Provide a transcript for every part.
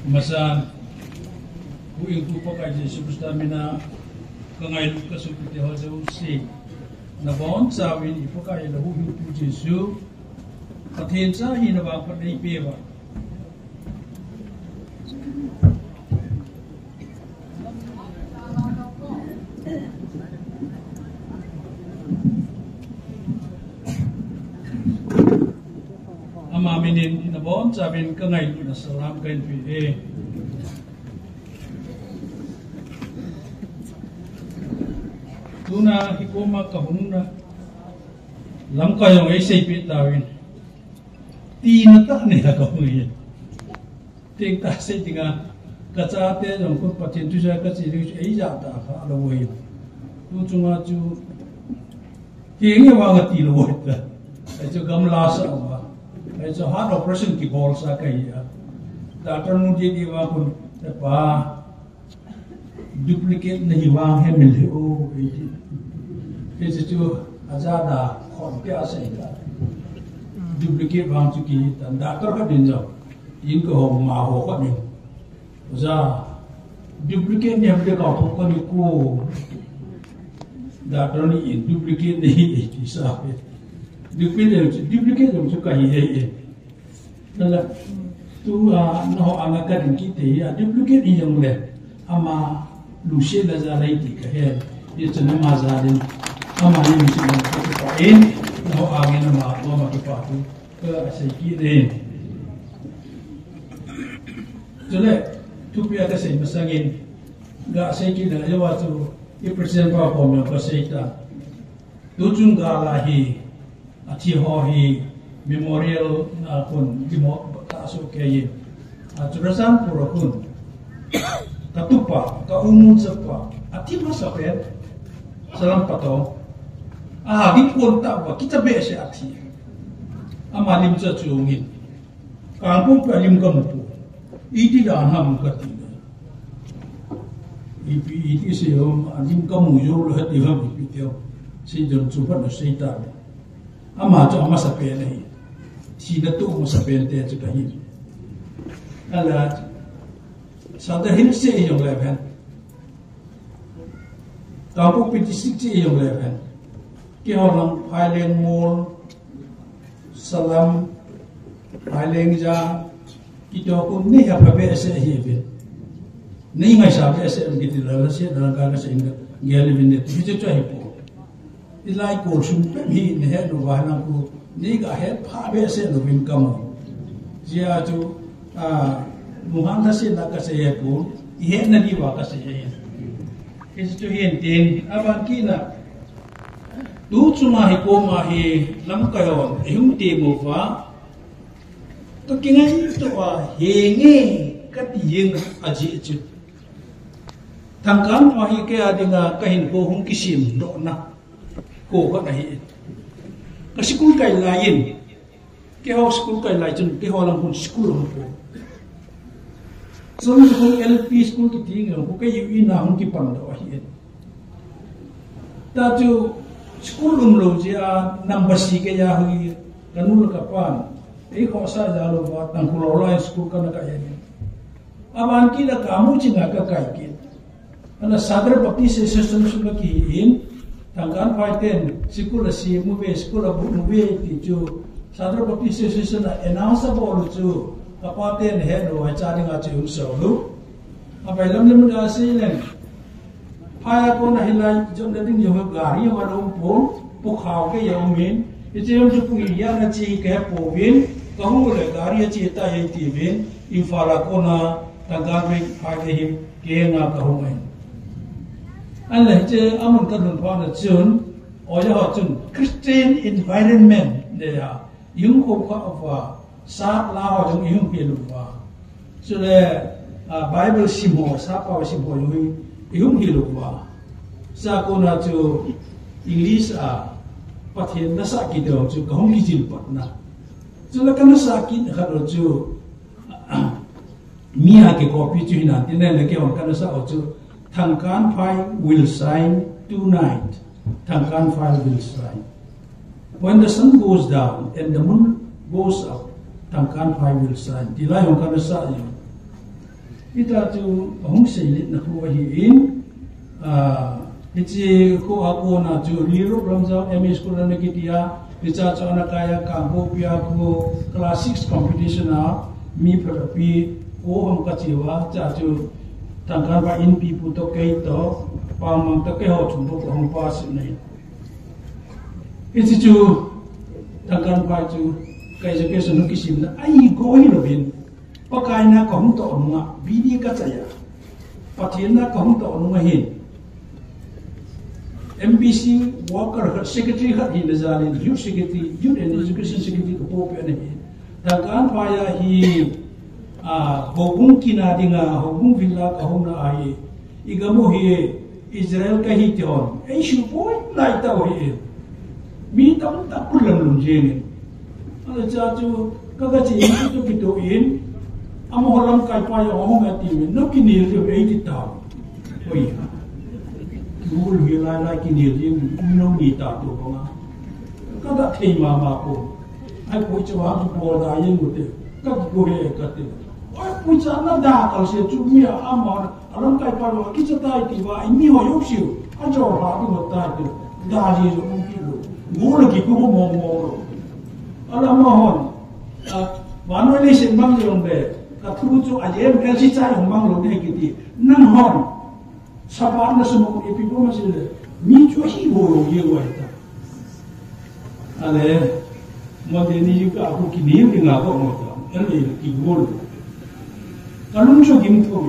Masan buing po kay Jesus tamina kangay kasupit ho sa si na bon sawin ipo kay lahu po Jesus pathen sa hinawa pa ni pewa amaminin na bon sabin kangay na salam kain pi tuna hikoma kahuna lam kayong ay sipit tawin tina ta ni kahuni ting ta se tinga kacate jong kun patin tu sa kaci ri ai ja ta kha lo wei tu chunga chu tinge wa ga ti lo wei ta ai chu gam la sa wa ai chu heart operation ki bol sa kai ya doctor nu ji di wa kun pa duplicate nahi wang hai mil ho is to azada khon pya sai da duplicate wang chu ki tan doctor ka din jo in ko ho ma ho ka ni za duplicate ni hamde ka ko ni ko doctor ni in duplicate nahi ti sa duplicate chu ka hi hai nala tu no anga ka din ki te duplicate ni jong le ama Lucia da zalaiti ka he ye chana ma zadin ama ni mi sin ko pa in no age na ma ko ma pa tu ka sai ki de jole tu pia ka sai masangin ga sai ki da ya wa tu i present pa ko ma ka sai ta tu chung ga la hi athi ho hi memorial na kon di mo ta so ke ye a tu rasan puro kun katupa ka umum sapa ati masapen salam pato di konta wa kita be se ati amalim cha chungin kangpung palim kampu iti dan ham kati iti se om alim kamu yo lo hati ham pitio si jon chupa no seita ama cha masapen nei si na tu masapen te cha hi ala sada hilse yung level tapo pitisik yung level kaya lang Highland Mall salam Highland ja ito ko ni hapabe sa hibe ni ngai sabi sa ngiti la siya dalam kana sa inga gelivin net hito to hipo ilai ko sumpe mi ne he no wahna ko ni ga he phabe sa no bin kam jia tu Muhang kasi nakasaya po, ihe na diwa kasaya. Ito hin din, abang kina. Tu cumahi ko mahi lam kayo, ihum timo fa. Kakingan ito hingi katiyeng aji ito. Tangkan mahi kaya di nga kahin ko hong kisim do na. Ko ka nahi. Kasi kung kay lain, kaya school kay lain, kaya lang kung school mo. So kung LP school ki tinga ko kay ina hong ki pando ahi ta chu school lo ja number si ke ya hui kanul ka pan ei ko sa ja lo ba tang ko lo school ka na ka ya aban ki la kamu chinga ka kai ki ana sadar bapti se system su ki in tangkan paiten school si mu be school bu mu be ti chu sadar bapti se system na announce bo lo chu kapaten he no cha dinga chu so lu apai lam lam da si len phaya ko na hilai jom da ding yo gari ma dom po po khaw ke yo min ite yom chu ya na chi ke po bin ka hu le gari chi ta ye ti bin infala ko na taga me phai de him ke na ka hu mai an le che amun ka dun pa na chun o ya ha chun Christian environment de ya yung ko ka of sát lao trong yêu kia lục và cho nên Bible simho sát vào simho yung yêu kia lục và sa ko na cho English pathian na sa ki do cho kahong ki jil pat na cho la kana sa ki kha do cho mia ke copy chu na tin ne ke on kana sa o cho thangkan phai will sign tonight thangkan phai will sign when the sun goes down and the moon goes up tangkan phai will sign dilai hong kana sa yo ita tu hong sei lit na khu hi in ichi ko ako na tu riro ramza MS school na kitia icha cha na kaya kambo pia ko class 6 competition na mi pharapi ko hom ka chiwa cha tu tangkan ba in people to kai to pamang to kai ho chum ko hom pas nei ichi tu tangkan ba tu kai education no kisim na ai go hi lo bin pakai na ko hom to nga bini ka chaya pathian na ko hom to nga hin MBC worker secretary hat hi lazalin youth secretary youth and education secretary ko po pe ne tangkan ba ya hi hobung kina dinga hobung villa ka hona ai igamo hi Israel ka hi tion ai shu boy lai ta hi mi tam ta kulam lum jeni ala cha chu ka ga chi to pito in amo holam kai pa ya hong ati no kinil to ei ti ta oi gul hi la kinil jin no ni ta to ko ma ka da thei ma ko ai ko chwa tu po da yin ko te ka ko he ka te oi cha na da ka se chu mi amor alam kai pa lo ki cha tai ti wa mi ho yo siu a jo ha tu mo ta ti da ji so ki lo gul ki ko mo lo ala mo hon wan we ni sin bang yong be ka thu chu a yem ka si cha yong bang lo ne ki ti nang hon sabar na sumo ko ipi ko ma sile mi chu hi bo lo ye wa ta ale mo de ni ka ko ki ni ri nga ko mo ta ele ki gol kanung chu kim to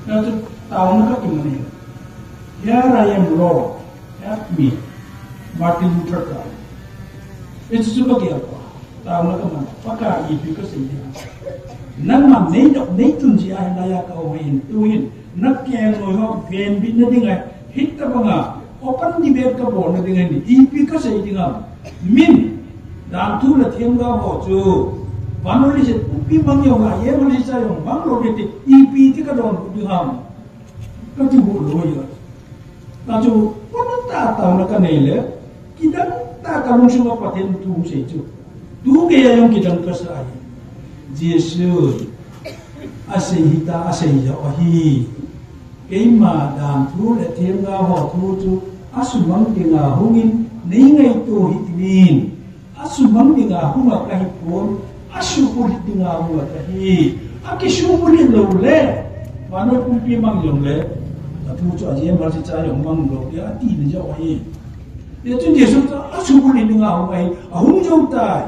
na tu taw na ka ki mo ni here I am Lord help me Martin Luther King it's chu ba ki ko taw na ka man paka ipi ko se ya nang ma nei dok nei tun ji ai la ya ka o in tu in nak keng noi ho ven bin na dinga hit ta banga open debate ka bo na dinga ni ipi ka sei dinga min dan tu la thiam ga bo chu vanoli se upi bang yo ga ye mali sa yo bang lo ke ti ipi ti ka don du ham ka ti bo lo yo ta chu ko ta ta na ka nei le ki dan ta ka lu su ba paten tu sei chu tu ke ya yong ki dan ka sa ai Jesus asehita aseya ohi keima dan thu le thiam ga ho thu chu asumang tinga hungin nei ngai to hitin asumang tinga hunga ka hi pon asupul tinga hunga ka hi akisupul lo le wano kumpi mang yong le thu chu aje mar si cha yong mang lo ya ti ne ja ohi ye chun Jesus asupul tinga hunga hi ahung jong tai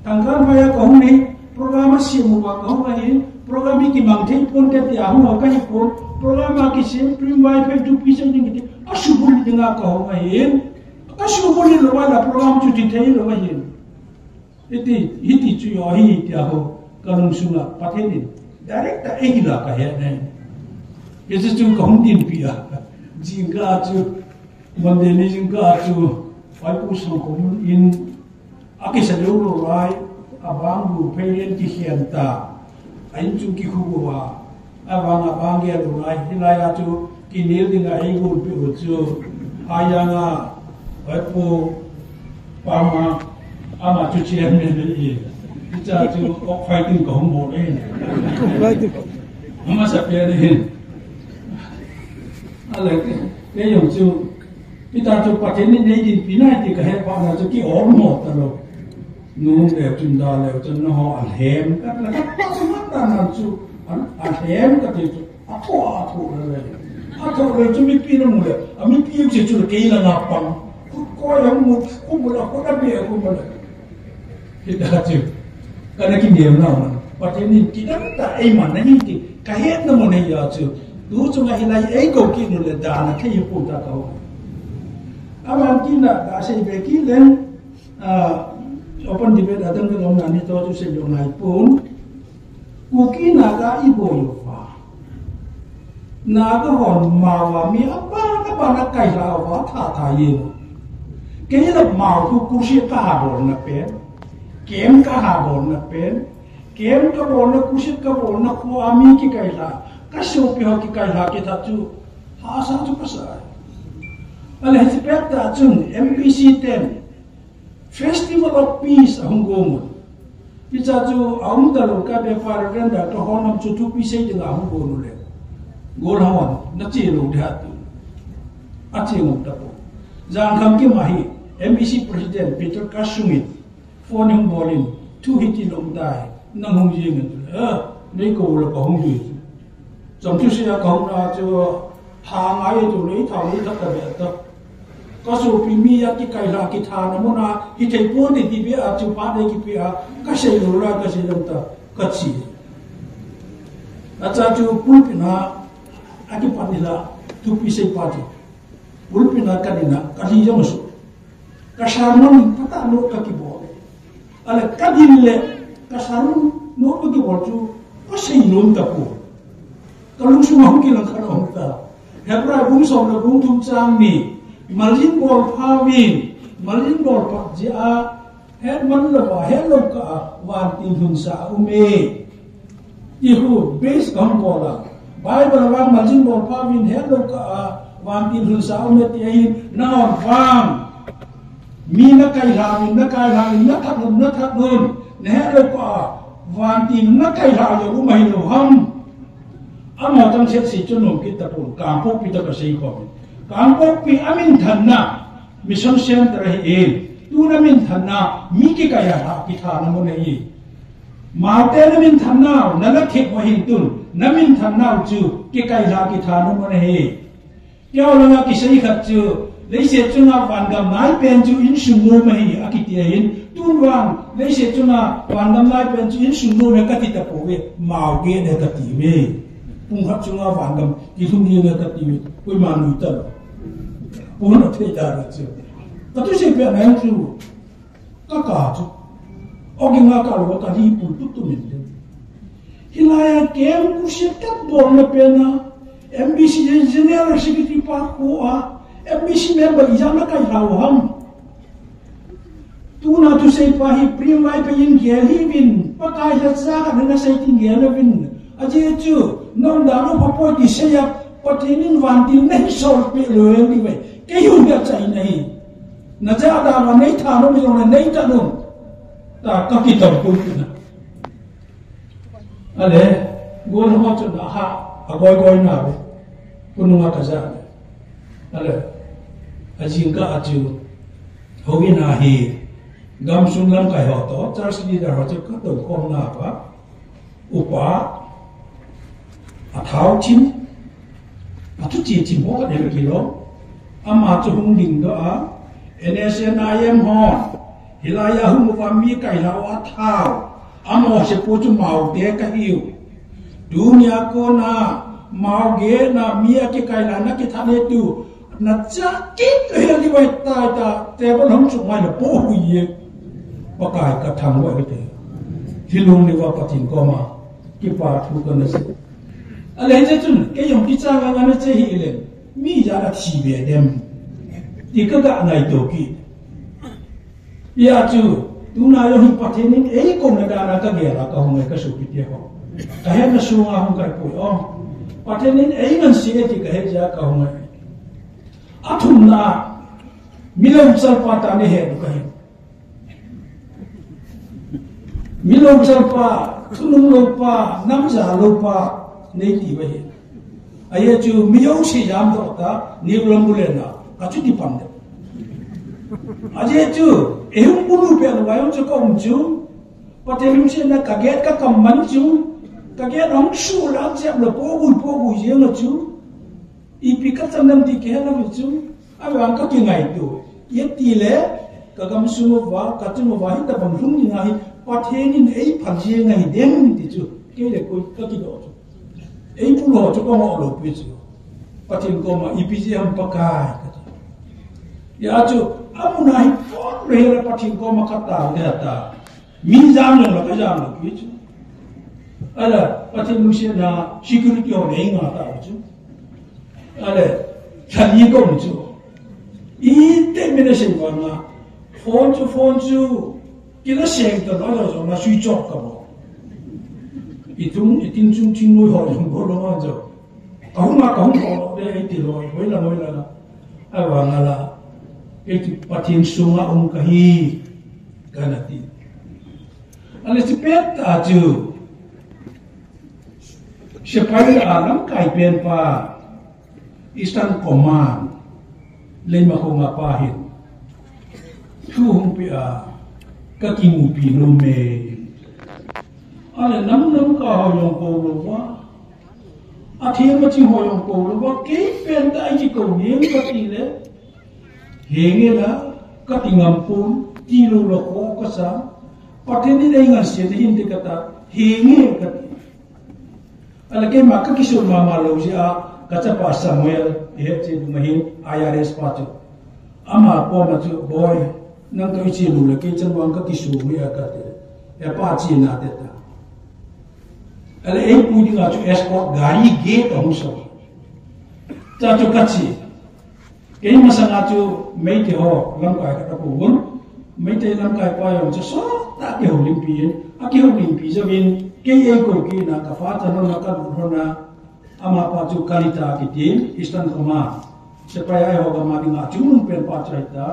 tangkan maya ka hung nei program simu ba ka hung hi program ki mang thei pon te ya hung ka hi pon program ki sim prim wifi tu pisa ding ti asubul dinga ka ho ma hin asubul lo wala program tu ti thei lo ma hin iti chu yo hi ti ho kanung sunga patheni direct ta egila ka he ne yesu chu kong din pia jinga chu mande ni jinga chu ai pu so ko in akisa lo rai abang bu pheyen ki hian ta ai chu ki khu wa abang abang ge lo rai hilaya chu ki nil dinga ai gu pi u chu ayanga ai pu pama ama chu chen ne ni cha chu ok phai tin ko mo le ama sa pe ne ale ke yong chu pita chu paten ni nei din pinai ti ka he pa na chu ki or mo ta lo nung le chun da le chun no ho al hem ka la ka su ma ta na chu al hem ka ti a tho le chu mi pi no mu le a mi pi chu chu ke la na pang ko yang mu ku mu la ko da be ku mu le ki da chu ka na ki nem na ma paten ni ki da ta ai ma na ni ti ka he na mo ne ya chu du chu nga hilai ai ko ki no le da na ke pu ta ka aman ki na da se be ki len open debate adang ke lom nani to chu se yo nai pun uki na ga ibo yo fa na ga hon ma wa mi apa ka ba na kai la wa tha tha ye ke la ma ku shi ka ha bo na pe kem ka ha bo na pe kem ka bo na ku shi ka bo na ko ami ki kai la ka sho pe ho ki kai la ke tha chu ha sa chu ka sa ale he pe ta chun MPC 10 Festival of Peace ahong gomon Kita tu awam dalam kabe paragraf dah tohonam cutu pisai dengan awam golu le. Gol hawan nak cilo dia tu. Aceh ngomong tapo. Jangan kami mahi MBC Presiden Peter Kasumit phone yang bolin tu hiti lom dai nang hong jing tu. Ni ko la ko hong jing. Jom tu sia ko na jo hang ai tu nei thau ni tak kabe tak. Kasu pimi ya ki kai la ki thana mona hi thei pon ni ti a chu pa de ki pia ka sei lo la ka sei lo ta ka chi acha chu pulpina aki panila tu pi sei pa ti pulpina kadina ka hi jam su ka sharmon pata no ka ki bo ala kadille ka sharmon no ka ki bo chu ka sei lo ta ko ka lu su ma ki la ka no ta hebra bung som la bung tum chang ni Malin bol pawin, malin bol pak jia, head man lepa, head loka, wan tinhun sa ume. Ihu base kam bola. Bible wang malin bol pawin, head loka, wan tinhun sa ume tiahin naon wang. Mi nakai hamin, nakat nun, head loka, wan tin nakai hamin umay luham. Amo tang set si chunum kita pun kampung kita kasih kami. Kampung pi amin thana mission center hi tu namin thana mi ki kaya ha ki thana mo nei maute namin thana nala thek mo hin tun namin thana chu ki kaya ha ki thana mo nei kyo langa ki sei khat chu leise chunga wangam nai pen chu in sungno mai akiti hin tun wang leise chunga wangam nai pen chu in sungno me ka ti ta po we mau ge ne ka ti me pung khat chunga wangam ki thum ni ne ka ti me koi ma nu ta Puna tidak ada. Tapi saya pernah yang tu, kakak tu, orang yang kalau tadi pun tutup ni. Hilaya kem kusikat borna pena, MBC General Secretary Pakua, MBC member ijana kai rawam. Tu na tu saya pahi primai payin gelibin, pakai jasa dengan saya tinggal bin. Aje tu, non daru papo di saya patinin vantil nahi sol pe loyal di bay. Kayun ya cai nahi. Naja ada mana nahi thano mi orang nahi thano. Tak kakitam pun na. Ale, gol ho tu na ha agoy na be. Pununga kaza. Ale, ajingka aju. Hobi na hi. Gam sunlam kai ho to. Church leader ho tu kato kom na pa. Upa. Athau chin. Atu chin ho ka de kilo. Ama tu hung ding doa, NSNIM hon, hilaya hung fami kai lawa thau, amo se putu mau de ka hiu, dunia ko na mau ge na mia ke kai la na ke thane tu, na cha kit le li wai ta te bon hong chu mai la po hu ye, pakai ka thang wai te, hilung ni wa patin ko ma, ki pa thu ka na se, ale je chun ke yong ki cha ga na che hi le. Mi jana tibe dem, tiga ngai toki. Ya tu, tu na yo hipatening, kong na dana ka gera ka hong ka supit ye ho. Kahit na sunga hong ka po yo, patening ngan siya ti kahit ja ka hong. Atum na milaw salpa ne he kahit. Milaw salpa, tunong lopa, namja lopa, ne ti ba he. Ayah tu miyau si jam tu ta ni ulang bulan na, kacu di pandai. Aje tu, bulu pun bayang tu kau tu, patelim si na kaget ka kamman tu, kaget orang sulang siap le pogu je le tu, ipikat sandam tiket le tu, awak angkat tingai tu, ye tile, kagam semua wah, kacau mawah kita bangun ni ngai, patenin panjang ngai dem ni tu, kira kau kakido tu. Pulau tu kau mau lupa tu, patin kau mau IPC ham pakai. Ya tu, amu nahi pun rela patin kau mau kata dia ta, minjam yang lagi jam lagi tu. Ada patin mesti na security orang ingat tahu tu. Ada cari kau tu, ini mana sih mana, phone tu, kita share tu ada orang switch off kau. Itung cing nuôi họ dùng bố lo aja, kahung kalau dia itu loy, hoila, awang ala, itu patin sunga kahi, ganati. ale si pet ta chu sipai alam kai pen pa Eastern Command lên mà không ngapa hin thu hung pi a các kim pi no me ale nam ka ho yong ko lo wa a thiam ma chi ho yong ko lo wa ke pen ta ai chi ko nieng ka ti le henge la ka ti ngam pun ti lo lo ko ka sa paten ni dai ngan se hin te kata henge ka ti ala ke ma ka kisur mama lo ja ka cha pa Samuel e che du mahin IRS pa chu ama po ma chu boy nang to chi lu le ke chan wang ka kisur me ka te e pa chi na te ta ala ei pu di ga chu escort gari gate hong so cha chu ka chi ke ma sa nga chu mei te ho lam kai ka ko won mei te lam kai pa yo chu so ta ke ho lim pi a ke ho lim pi zo bin ke ei ko ki na ka fa ta no na ka ru na ama pa chu kalita ki tin Eastern Command se pa ai ho ga ma di nga chu nun pen pa chai ta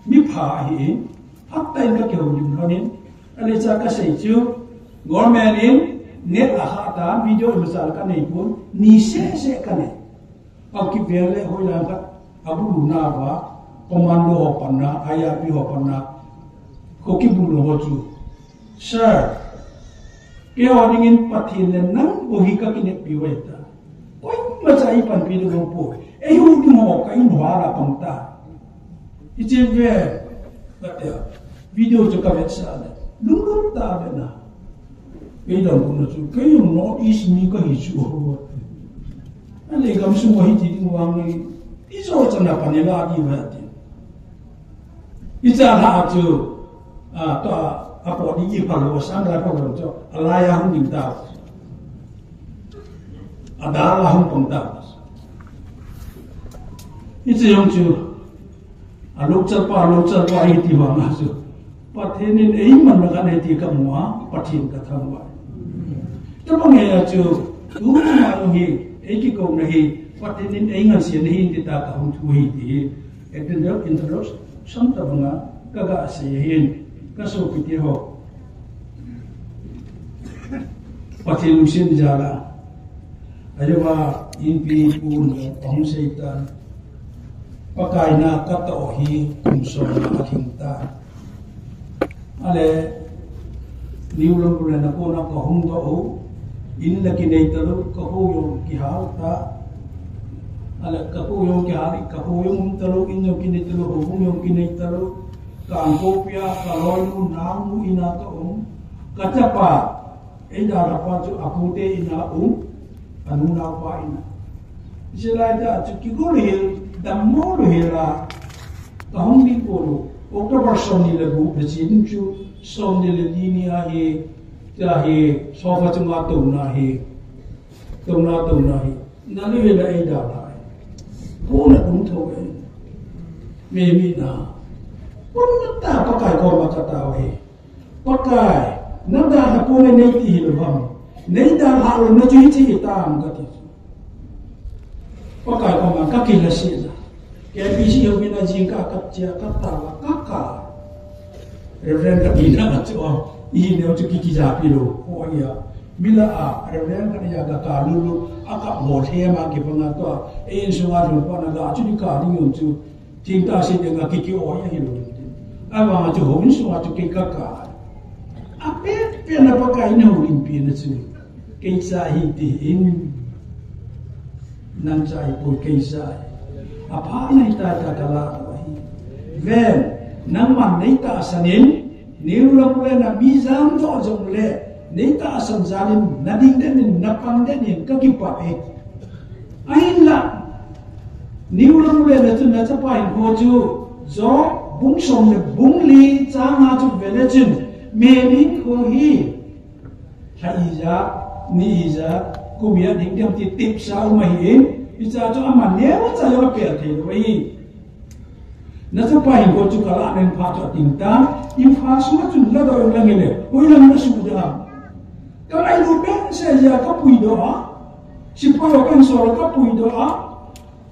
mi pha hi hak tai ka ke ho lim ho nin ale cha ka sei chu government in net a ha ta video misal ka nei pun ni se ka nei au ki vele hoi la ka abu na ba commando ho panna IRP ho panna ko ki bu lo chu sir ke ho dingin pathin le nang bo hi ka ki ne pi we ta koi ma chai pan pi lo po e hu di mo ka in wa la pang ta i che ve ka te video chu ka ve sa le lung ta ve na cái đầu cũng là chú cái dùng nó ít như cái gì chú anh lấy cái số mấy chỉ đi ngang đi ít số chân là phần là đi vậy thì ít ra là chú to bỏ đi phần là sáng ra phần là cho alai không nhìn ta ada là không bằng ta ít dùng chú lúc chân qua ít thì vào mà chú bắt thế nên ấy mà nó cái này thì cầm hóa bắt hiện cả thằng vậy cho bằng nghe là chưa đúng mà nó hi ấy cái câu này phát đến ấy ngàn tiền hi thì ta không thui thì cái đó interest sống ta bằng á các gã sẽ hiền các số cái kia họ phát hiện xin ra là ấy là in pi pun ông sẽ ta pakai na kata ohi kumso na akinta ale niulang pula na ko na kahung do in la kinay talo kahuyong kihal ta ala kahuyong kihal kahuyong talo inyo kinay talo kahuyong kinay talo kaangkopya kaloy nang mu ina taong katapa ida rapa chu akute ina anu na pa ina sila ida chu kigul dammo lo hela kahung di polo October soni le bu de chin chu soni le dini a he ta he so fa chu ma tu na he na le la ai da la po na dum tho e me mi na pon na ta pa kai ko ma ka ta he pa kai na da na po ne nei ti lo ham nei da ha lo na chu chi ta am ka ti pa kai ko ma ka ki la si la ke pi si ho na jing ka chia ka ta la ka reverend ka pi na chu i ne chu ki ja pi lo ho ya mila a reverend ka ya ka lu aka mo the ma ki pa na to e so wa lo pa na ga chu ni ka ni yo chu ting ta si de ga ki o ya hi lo a wa ma chu ho ni so wa chu ki ka a pe na pa ka ina ho lim pi na chu ke sa hi ti in nan sai po ke sa apa na ita ta kala ven nang man nei ta sanin niu lo le na bizam jo jong le nei ta san zanin na ding den na pang den ka ki pa e ain la niu lo le na tu na cha pa in ho chu zo bung som le bung li cha ma chu vele chin me ni ko hi hai ja ni ja ku bia ding dem ti tip sao ma hi Bisa tu aman dia macam yang apa tu ini. Nasa pahin ko tu kalau ada yang patut tinggal, infrastruktur tu lah dah orang ini. Orang mana sudah. Kalau itu ben saja kapui doa, siapa orang soal kapui doa,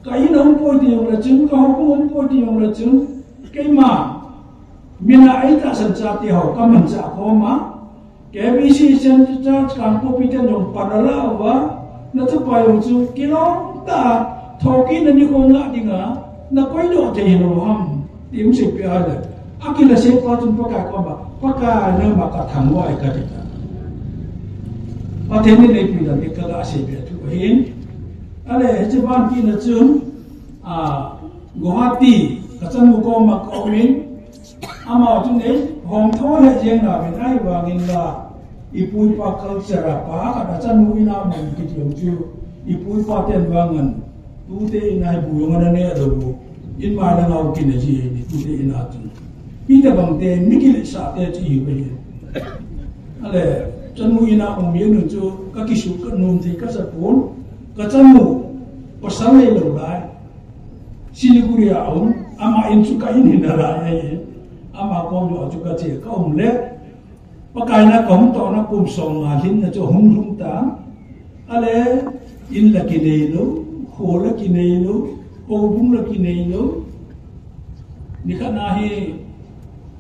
kaya nak umpoi dia yang rajin, kau pun umpoi dia yang rajin, kaya mana aita senjata hau kaman cakap ma, KBC chen cha kan ko piten yong padala wa na cha pa yong chu kilong ta thoki na ni ko nga dinga na koi do te no ham tim se pya da akila se pa chun pa ka ko ba pa ka na ma ka thang wa ka ti ta pa the ni nei pi da ni ka la se pya tu hin ale che ban ki na chu Guwahati ka chan mu ko ma ko min ama chu nei hong tho le jeng na ben ai wa ngin la ipui pa culture pa ka chan mu ina mon ki tiong chu ipui pa ten wangan tu te inai bu yong na ne do in ma na ngau ki ne ji ni tu te ina tu pi ta bang te mi ki le sa te chi we ale chan mu ina ong mi nu chu ka ki su ka nun ti ka sa pon ka chan mu pasal le lo lai Siliguri aum ama insuka ini nara ye ama kom yo juga che ka le pakai na kom to na kum song alin na cho hum ta ale in la kinelo ho la kinelo ho bum la kinelo ni kana he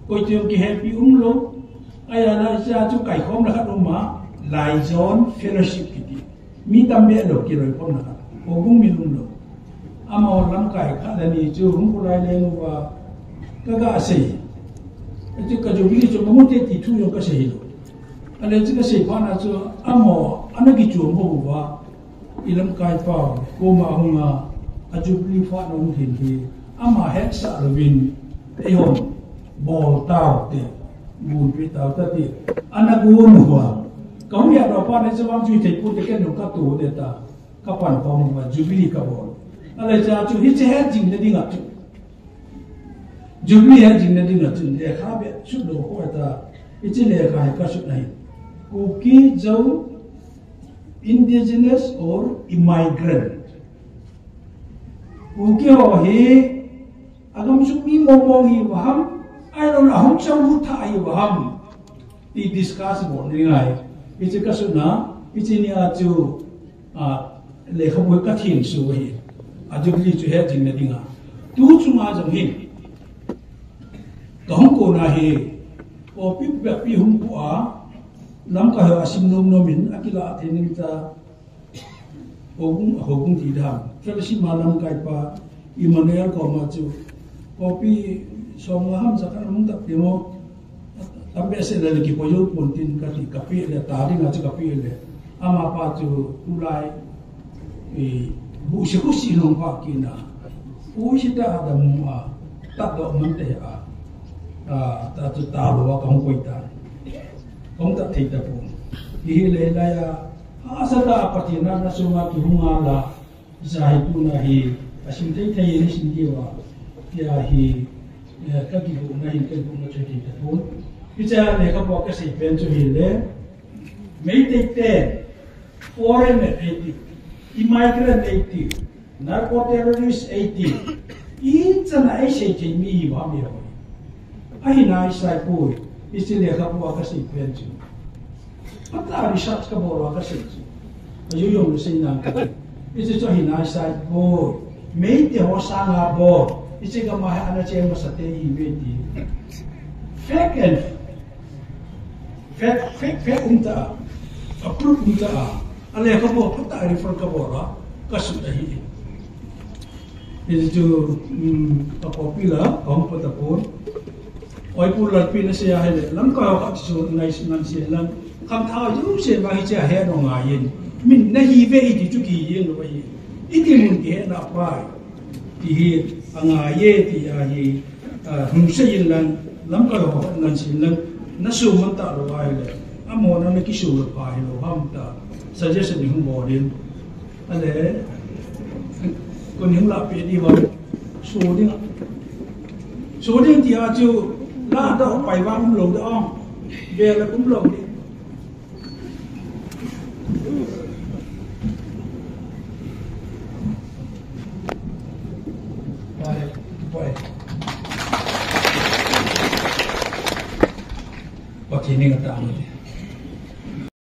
ko tiom ki happy lo aya na sa chu kai khom la khat ma lai zone fellowship ki mi tambe lo ki roi pon na ho bum mi lo ama lam kai kha da ni chu hum ko lai le no wa ka ga sei chu ka ju bi chu mo te ti thu yo ka sei lo ale chu ka sei pa na chu amo ana ki chu mo wa ilam kai pa ko ma hunga a ju bi fa no mu hin ki ama het sa lo win e hon bol tao te bun pi tao ta ti ana gu no wa kaum ya ro pa ne chu wang chu te pu te ke no ka tu de ta ka pan pa mo wa ju bi ka bol ale cha chu hi che ha jing de ding a chu jubli ha jing de ding a chu le kha be chu lo ko ta i che le kha ka chu nai ku ki zo indigenous or immigrant ku ki ho hi agam chu mi mo mo hi wa ham ai lo na hong chau lu tha hi wa ham ti discuss bo ni ngai i che ka su na i che ni a chu le kha bo ka thin su hi ajubli chu he jing na dinga tu chu ma jam hin kahong ko na he o pi pi hum pu a lam ka ha asim nom nomin akila athening ta hogum ti dham felsi malam kai pa Immanuel ko ma chu o pi som ham sa kan mung ta timo tambe se le ki poyo pontin ka ti kapi le ta ri na chu kapi le ama pa chu ulai e bu se ku si long pa kina u si ta da mu a ta do man te a ta tu ta lo ka hong koi ta hong ta thei ta pu hi le la ya asa ta patina na so ma ki hunga la zai tu na hi asim thei thei ni sin ki wa ya hi ka ki bu na hin ka bu na che ta pu pi cha le ka bo ka sei pen chu hi le mei te te foreign native immigrant 80, narco-terrorist 80. It's an I say to me, Mammy. I nice I put. It's in a couple of us. But I research a couple of us. You don't say that. It's a nice I boy. Made the Hosanga board. It's a my energy was a day he Fake and fake unta. Approve unta. Ale ka po pata ri for ka bora kasu dahi itu popular kaum pata pun oi pular pin sia hele lam ka ka su nai nan sia lam kam tha ju se ba hi cha he no nga yin min na hi ve i ti chu ki yin lo yi i ti mun ke na pa ti hi anga ye ti a hi hum se yin lan lam ka ho nan sin lan na su man ta lo ai le amo na ki su lo pa hi lo ham ta suggestion ni hung bo din ale kon hung la pe di wa so ding ti a chu la da pai wa hum lo da ong ve la kum lo ni pai pa ki ni ga ta ni